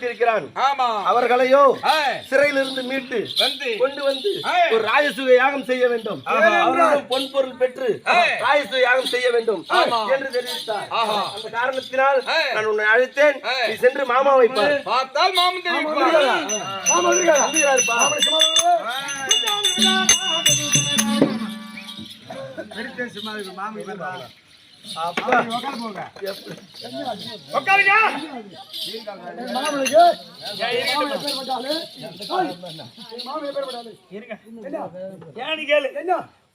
வைத்திருக்கிறான். அவர்களையோ சிறையிலிருந்து மீட்டு கொண்டு வந்து ஒரு ராஜசூய யாகம் செய்ய வேண்டும். அவர்களும் பொன் பொருள் பெற்று ராஜசூய யாகம் செய்ய வேண்டும் என்று தெரிவித்தார். அந்த காரணத்தினால் நான் உன்னை அழைத்தேன். நீ சென்று மாமாவை பார்த்தால் மாமன் தெரிவிப்பார்.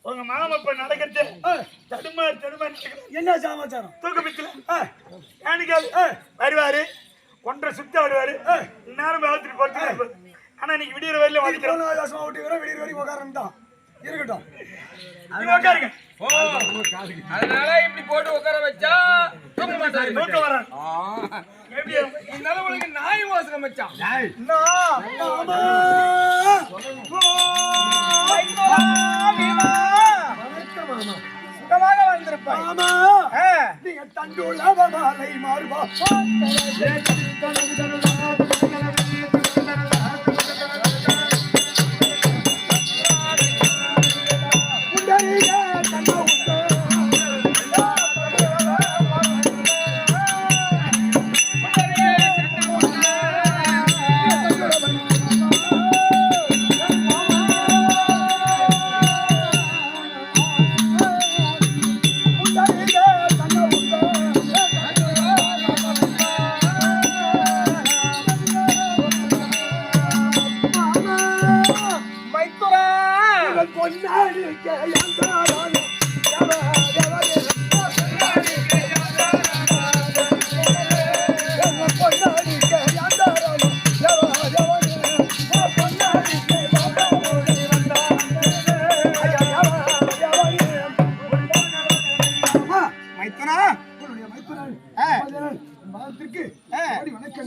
உங்க மாமா இப்ப நடக்கிறது என்ன சமாச்சாரம் தூக்கப்பிச்சல வருவாரு ஒன்றரை சுத்தி ஆடுவாரு நேரம் பார்த்துட்டு போட்டு ஆனா இன்னைக்கு விடியற வரையில விடியற வரைக்கும் உட்காரன் தான் இருக்கட்டும் உட்காருங்க. அதனால இப்படி போட்டு உட்கார வச்சா தூக்க மாட்டாரு. தூக்க வரேன் இதனால உங்களுக்கு நாய் வாசகம் வச்சான். சுகமாக வந்திருப்பாய். நீங்க தண்டுள்ள மாலை மாறுவா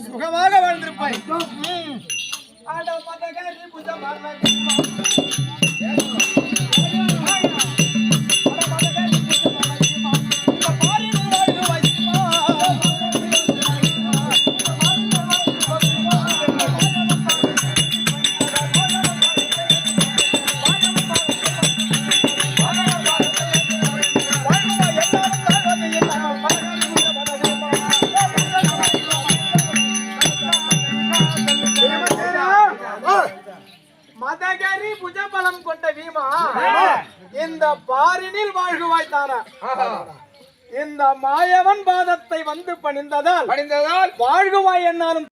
சுகமாக வாழ்ந்திருப்பாய். மதகரி புஜபலம் கொண்ட வீமா இந்த பாரினில் வாழ்குவாய் தானா. இந்த மாயவன் பாதத்தை வந்து பணிந்ததால் வாழ்குவாய் என்னாலும்